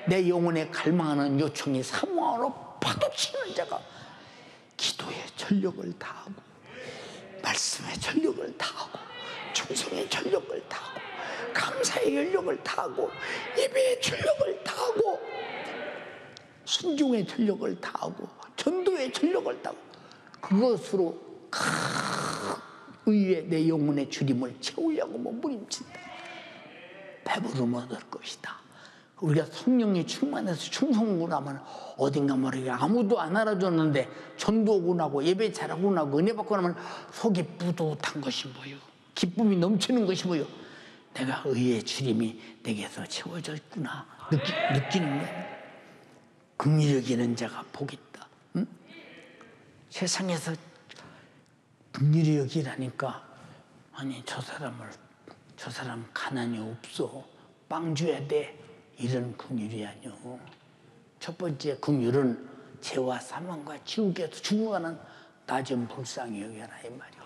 내 영혼에 갈망하는 요청이 사모하러 파도치는 자가 기도의 전력을 다하고 말씀의 전력을 다하고 충성의 전력을 다하고 감사의 전력을 다하고 예배의 전력을 다하고 순종의 전력을 다하고 전도의 전력을 다하고 그것으로 의에 내 영혼의 주림을 채우려고 몸부림친다. 배부름 얻을 것이다. 우리가 성령이 충만해서 충성하고 나면 어딘가 모르게 아무도 안 알아줬는데 전도하고 나고 예배 잘하고 나고 은혜 받고 나면 속이 뿌듯한 것이 뭐요? 기쁨이 넘치는 것이 뭐요? 내가 의의 주림이 내게서 채워져 있구나 느끼는 거야. 긍휼히 여기는 자가 복이 있다. 응? 세상에서 긍휼히 여기라니까 아니 저 사람 가난이 없어 빵 줘야 돼 이런 긍휼이 아니오. 첫 번째 긍휼은 죄와 사망과 지옥에서 죽어가는 나 좀 불쌍히 여겨라 이 말이오.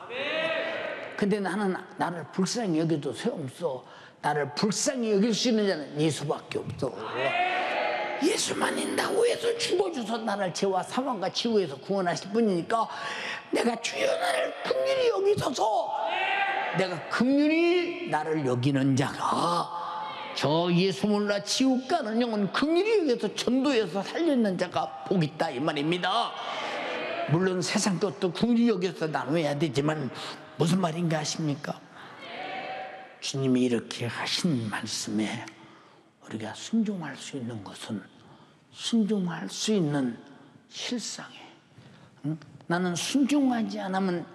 근데 나를 불쌍히 여겨도 소용없어. 나를 불쌍히 여길 수 있는 자는 예수밖에 없어. 예수만이 나 위해서 죽어줘서 나를 죄와 사망과 지옥에서 구원하실 분이니까 내가 주여 나를 긍휼히 여기소서. 내가 긍휼히 나를 여기는 자가 저 예수 몰라 지옥 가는 영혼 긍휼히 여기서 전도해서 살리는 자가 복 있다 이 말입니다. 물론 세상 것도 긍휼히 여기서 나눠야 되지만 무슨 말인가 아십니까? 주님이 이렇게 하신 말씀에 우리가 순종할 수 있는 것은 순종할 수 있는 실상에 나는 순종하지 않으면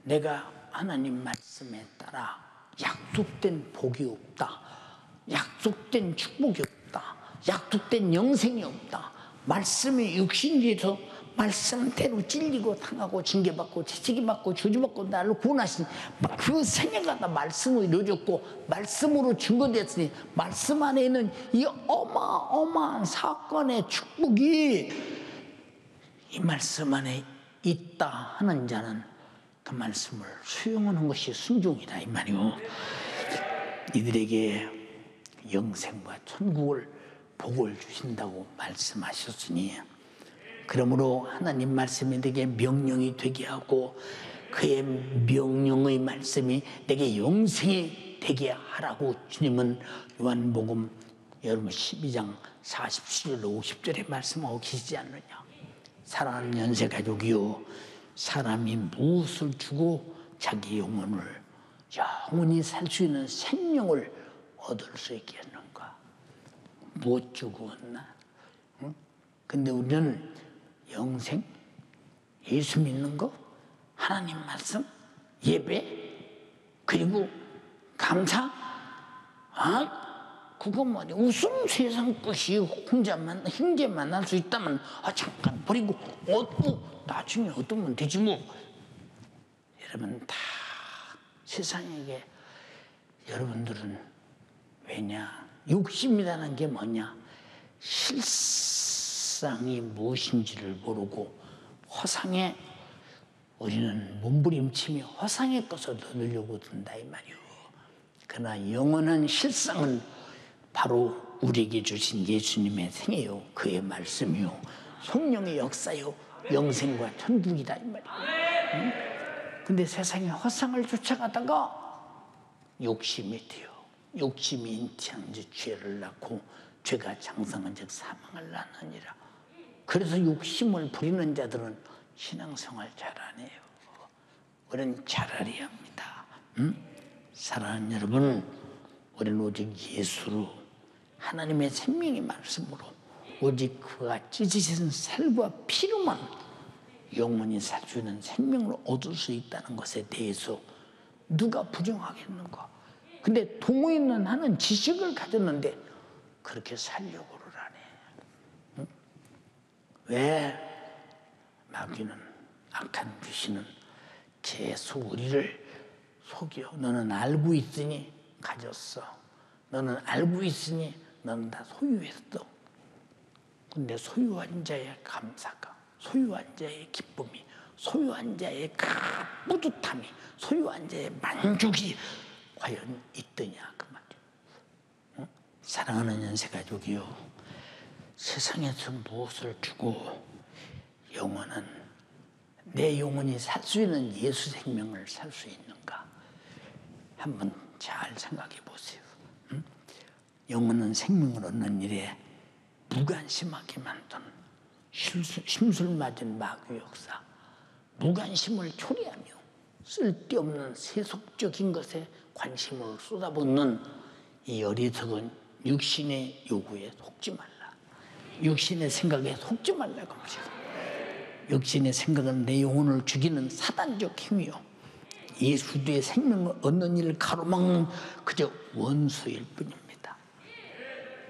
내가 하나님 말씀에 따라 약속된 복이 없다. 약속된 축복이 없다. 약속된 영생이 없다. 말씀이 육신에서 말씀대로 찔리고 당하고 징계받고 채찍이받고 저주받고 나를 구원하신 그 생애가 다 말씀으로 이루어졌고 말씀으로 증거됐으니 말씀 안에 있는 이 어마어마한 사건의 축복이 이 말씀 안에 있다 하는 자는 그 말씀을 수용하는 것이 순종이다 이 말이오. 이들에게 영생과 천국을 복을 주신다고 말씀하셨으니 그러므로 하나님 말씀이 내게 명령이 되게 하고 그의 명령의 말씀이 내게 영생이 되게 하라고 주님은 요한복음 여러분 12장 47절 50절에 말씀하고 계시지 않느냐. 사랑하는 연세가족이요 사람이 무엇을 주고 자기 영혼을 영원히 살 수 있는 생명을 얻을 수 있겠는가. 무엇 주고 얻나. 근데 우리는 영생, 예수 믿는 거, 하나님 말씀, 예배, 그리고 감사, 그거 뭐냐. 웃음 세상 것이 형제 만날 수 있다면 잠깐 버리고 얻고 나중에 얻으면 되지 뭐. 여러분 다 세상에게 여러분들은 왜냐 욕심이라는 게 뭐냐 실상이 무엇인지를 모르고 허상에 우리는 몸부림치며 허상의 것을 얻으려고 든다 이 말이오. 그러나 영원한 실상은 바로 우리에게 주신 예수님의 생애요 그의 말씀이요 성령의 역사요 영생과 천국이다 이 말이오. 근데 세상에 허상을 쫓아가다가 욕심이 돼요. 욕심이 인치한 즉 죄를 낳고 죄가 장성한 즉 사망을 낳느니라. 그래서 욕심을 부리는 자들은 신앙생활 잘 안 해요. 우리는 잘하려야 합니다. 사랑하는 여러분, 우리는 오직 예수로 하나님의 생명의 말씀으로 오직 그가 찢으신 살과 피로만 영원히 살 수 있는 생명을 얻을 수 있다는 것에 대해서 누가 부정하겠는가. 근데 동호 있는 하는 지식을 가졌는데 그렇게 살려고를 안 해. 왜? 마귀는 악한 귀신은 계속 우리를 속여. 너는 알고 있으니 가졌어. 너는 알고 있으니 너는 다 소유했어. 근데 소유한 자의 감사가, 소유한 자의 기쁨이, 소유한 자의 그 뿌듯함이, 소유한 자의 만족이 과연 있더냐 그 말이에요. 사랑하는 연세가족이요, 세상에서 무엇을 주고 영혼은 내 영혼이 살 수 있는 예수 생명을 살 수 있는가 한번 잘 생각해 보세요. 영혼은 생명을 얻는 일에 무관심하게 만든 심술 맞은 마귀 역사, 무관심을 초래하며 쓸데없는 세속적인 것에 관심을 쏟아붓는 이 어리석은 육신의 요구에 속지 말라. 육신의 생각에 속지 말라고 합니다. 육신의 생각은 내 영혼을 죽이는 사단적 힘이요 예수의 생명을 얻는 일을 가로막는 그저 원수일 뿐입니다.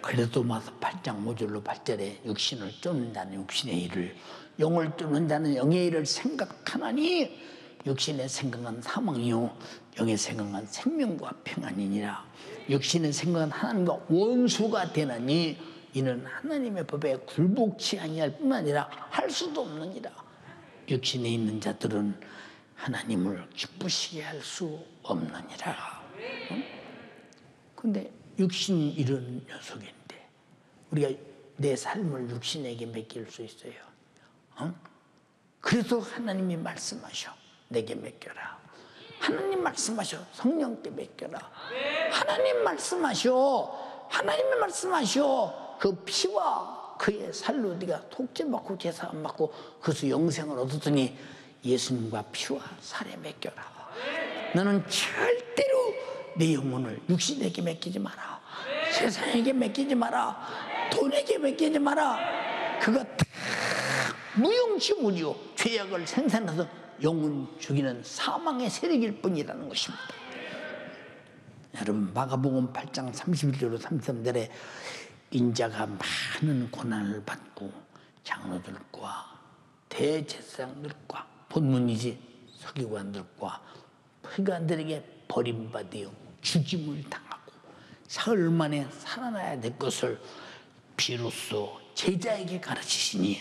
그래도 마서 8장 5절로 8절에 육신을 쫓는 자는 육신의 일을, 영을 쫓는 자는 영의 일을 생각하나니 육신의 생각은 사망이요 영의 생각은 생명과 평안이니라. 육신의 생각은 하나님과 원수가 되나니 이는 하나님의 법에 굴복치 아니할 뿐 아니라 할 수도 없느니라. 육신에 있는 자들은 하나님을 기쁘시게 할 수 없느니라. 근데 육신이 이런 녀석인데 우리가 내 삶을 육신에게 맡길 수 있어요. 그래서 하나님이 말씀하셔. 내게 맡겨라. 하나님 말씀하셔. 성령께 맡겨라. 하나님 말씀하셔. 하나님이 말씀하셔. 그 피와 그의 살로 네가 속죄 받고 제사 안 받고 그래서 영생을 얻었더니 예수님과 피와 살에 맡겨라. 너는 절대로 내 영혼을 육신에게 맡기지 마라. 세상에게 맡기지 마라. 돈에게 맡기지 마라. 그거 다 무용지물이요 죄악을 생산해서 영혼 죽이는 사망의 세력일 뿐이라는 것입니다. 여러분 마가복음 8장 31절로 33절에 인자가 많은 고난을 받고 장로들과 대제사장들과 본문이지 서기관들과 서기관들에게 버림받아 죽임을 당하고 사흘 만에 살아나야 될 것을 비로소 제자에게 가르치시니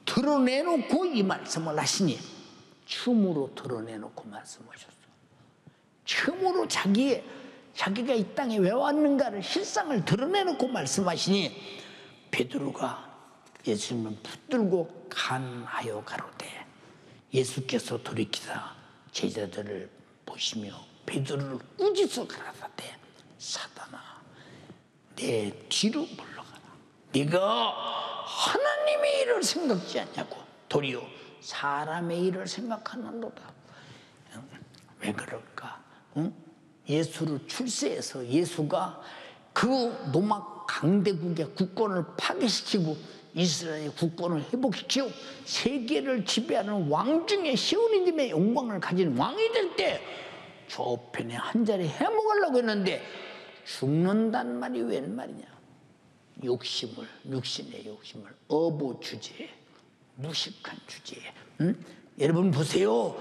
드러내놓고 이 말씀을 하시니 춤으로 드러내놓고 말씀하셨어. 춤으로 자기가 이 땅에 왜 왔는가를 실상을 드러내놓고 말씀하시니 베드로가 예수님을 붙들고 간하여 가로되 예수께서 돌이키사 제자들을 보시며 베드로를 꾸짖어 가라사대 사단아 내 뒤로 물러가라. 네가 하나님의 일을 생각지 않냐고 도리어 사람의 일을 생각하는도다. 왜 그럴까? 예수를 출세해서 예수가 그 로마 강대국의 국권을 파괴시키고 이스라엘의 국권을 회복시키고 세계를 지배하는 왕 중에 시오니즘의 영광을 가진 왕이 될 때 저편에 한 자리 해먹으려고 했는데 죽는단 말이 웬 말이냐. 육신의 욕심을 어부주제, 무식한 주제에. 여러분 보세요.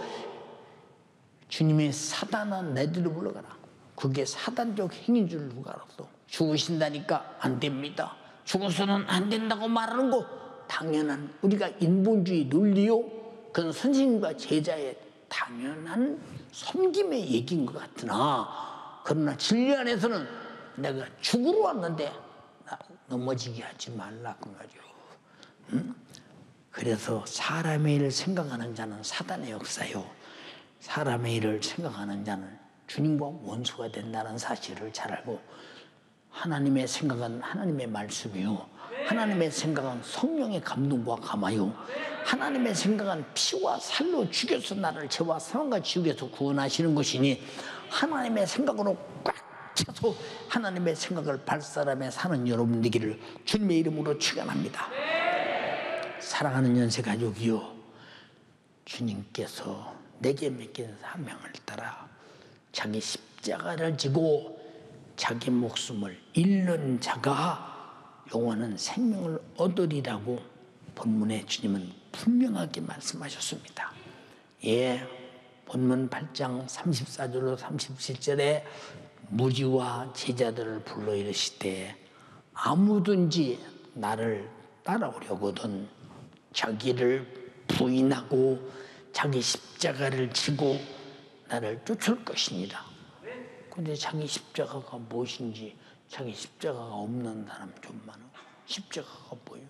주님의 사단아 내 뒤로 물러가라. 그게 사단적 행인 줄 누가 알았어. 죽으신다니까 안 됩니다. 죽어서는 안 된다고 말하는 거 당연한 우리가 인본주의 논리요. 그건 선생님과 제자의 당연한 섬김의 얘기인 것 같으나 그러나 진리 안에서는 내가 죽으러 왔는데 넘어지게 하지 말라 그 말이요. 그래서 사람의 일을 생각하는 자는 사단의 역사요. 사람의 일을 생각하는 자는 주님과 원수가 된다는 사실을 잘 알고 하나님의 생각은 하나님의 말씀이요. 하나님의 생각은 성령의 감동과 감화요. 하나님의 생각은 피와 살로 죽여서 나를 죄와 사망과 지옥에서 구원하시는 것이니 하나님의 생각으로 꽉 차서 하나님의 생각을 발사람에 사는 여러분 되기를 주님의 이름으로 축원합니다. 사랑하는 연세가족이요, 주님께서 내게 맡긴 사명을 따라 자기 십자가를 지고 자기 목숨을 잃는 자가 영원한 생명을 얻으리라고 본문에 주님은 분명하게 말씀하셨습니다. 예, 본문 8장 34절로 37절에 무리와 제자들을 불러 이르시되 아무든지 나를 따라오려거든 자기를 부인하고 자기 십자가를 지고 나를 쫓을 것이니라. 근데 자기 십자가가 무엇인지 자기 십자가가 없는 사람 좀 많아. 십자가가 뭐예요?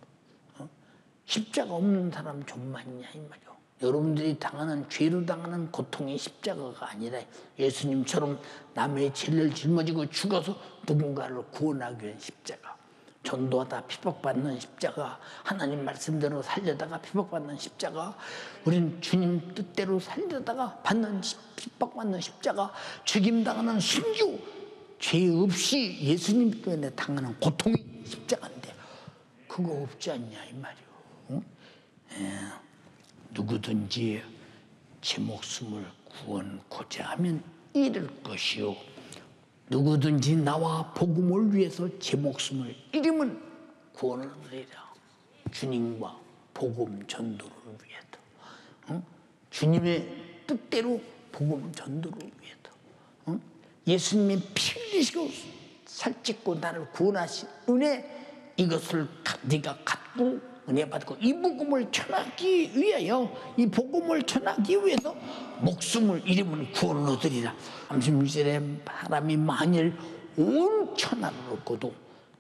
십자가 없는 사람 좀 많냐 이 말이요. 여러분들이 당하는 죄로 당하는 고통이 십자가가 아니라 예수님처럼 남의 죄를 짊어지고 죽어서 누군가를 구원하기 위한 십자가, 전도하다 핍박받는 십자가, 하나님 말씀대로 살려다가 핍박받는 십자가, 우린 주님 뜻대로 살려다가 받는 핍박받는 십자가, 죽임당하는 순교, 죄 없이 예수님 때문에 당하는 고통이 십자가인데 그거 없지 않냐 이 말이요. 응? 누구든지 제 목숨을 구원코자 하면 잃을 것이요 누구든지 나와 복음을 위해서 제 목숨을 잃으면 구원을 얻으리라. 주님과 복음 전도를 위해서, 주님의 뜻대로 복음 전도를 위해서, 예수님이 피 흘리시고 살찌고 나를 구원하신 은혜, 이것을 네가 갖고 은혜 받고 이 복음을 전하기 위하여, 이 복음을 전하기 위해서 목숨을 잃으면 구원을 얻으리라. 36절에 사람이 만일 온 천하를 얻고도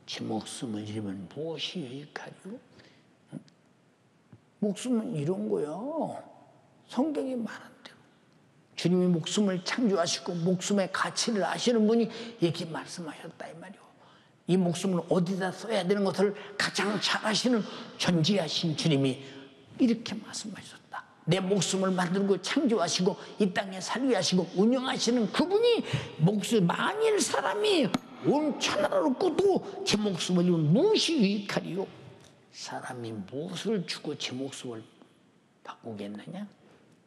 제 목숨을 잃으면 무엇이 유익하리요? 목숨은 이런 거야. 성경이 말한 대로 주님이 목숨을 창조하시고 목숨의 가치를 아시는 분이 이렇게 말씀하셨다 이 말이요. 이 목숨을 어디다 써야 되는 것을 가장 잘 아시는 전지하신 주님이 이렇게 말씀하셨다. 내 목숨을 만들고 창조하시고 이 땅에 살게 하시고 운영하시는 그분이 목숨, 만일 사람이 온 천하를 얻고도 제 목숨을 잃으면 무엇이 유익하리요? 사람이 무엇을 주고 제 목숨을 바꾸겠느냐?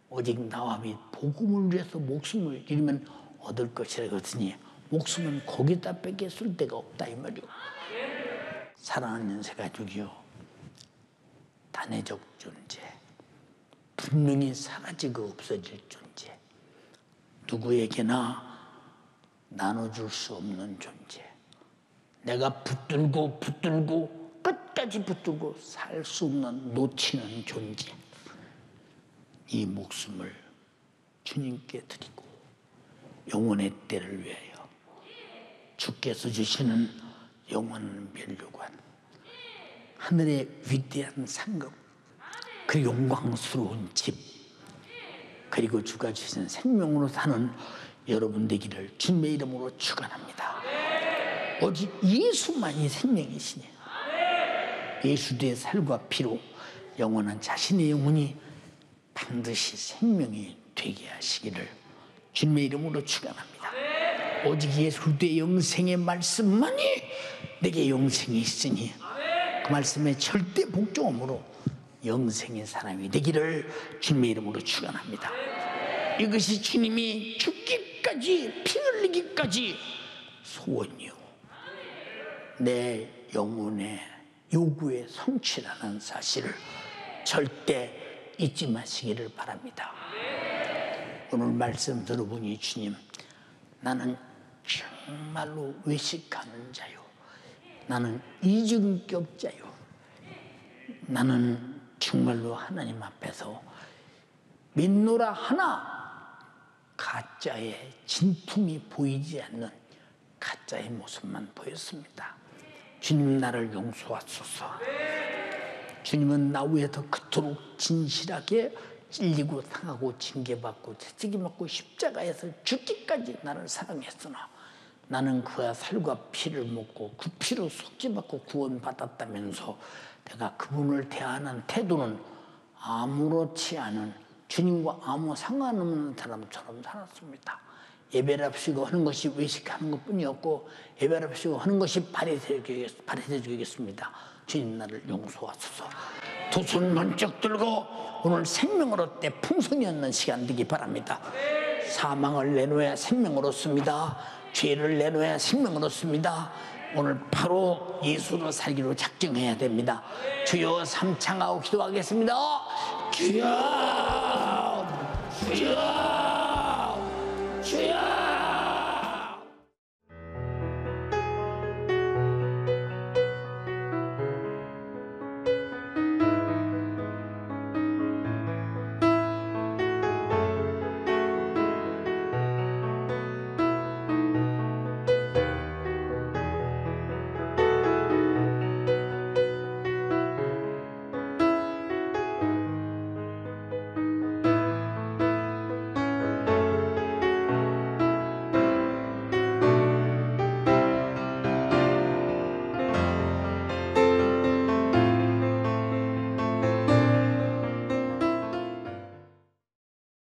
오직 나와 및 복음을 위해서 목숨을 잃으면 얻을 것이라 그러더니 목숨은 거기다 뺏겨 쓸 데가 없다 이 말이요. 사랑하는 새가족이요, 단회적 존재, 분명히 사라지고 없어질 존재, 누구에게나 나눠줄 수 없는 존재, 내가 붙들고 끝까지 붙들고 살 수 없는 놓치는 존재, 이 목숨을 주님께 드리고 영원의 때를 위하여 주께서 주시는 영원한 면류관, 하늘의 위대한 상급, 그 영광스러운 집, 그리고 주가 주신 생명으로 사는 여러분 되기를 주님의 이름으로 축원합니다. 오직 예수만이 생명이시니 예수의 살과 피로 영원한 자신의 영혼이 반드시 생명이 되게 하시기를 주님의 이름으로 축원합니다. 오직 예수의 영생의 말씀만이 내게 영생이 있으니 그 말씀에 절대 복종함으로 영생의 사람이 되기를 주님의 이름으로 축원합니다. 이것이 주님이 죽기까지, 피 흘리기까지 소원이요, 내 영혼의 요구의 성취라는 사실을 절대 잊지 마시기를 바랍니다. 오늘 말씀 들어보니 주님, 나는 정말로 외식하는 자요, 나는 이중격자요, 나는 정말로 하나님 앞에서 믿노라 하나 가짜의 진품이 보이지 않는 가짜의 모습만 보였습니다. 주님, 나를 용서하소서. 주님은 나 위해서 그토록 진실하게 찔리고 상하고 징계받고 채찍이맞고 십자가에서 죽기까지 나를 사랑했으나 나는 그와 살과 피를 먹고 그 피로 속죄받고 구원받았다면서 내가 그분을 대하는 태도는 아무렇지 않은, 주님과 아무 상관없는 사람처럼 살았습니다. 예배랍시고 하는 것이 외식하는 것뿐이었고, 예배랍시고 하는 것이 바리새교였습니다. 주님, 나를 용서하소서. 두 손 번쩍 들고 오늘 생명을 얻되 풍성이 얻는 시간 되기 바랍니다. 사망을 내놓아야 생명을 얻습니다. 죄를 내놓아야 생명을 얻습니다. 오늘 바로 예수로 살기로 작정해야 됩니다. 주여, 삼창하고 기도하겠습니다. 주여, 주여.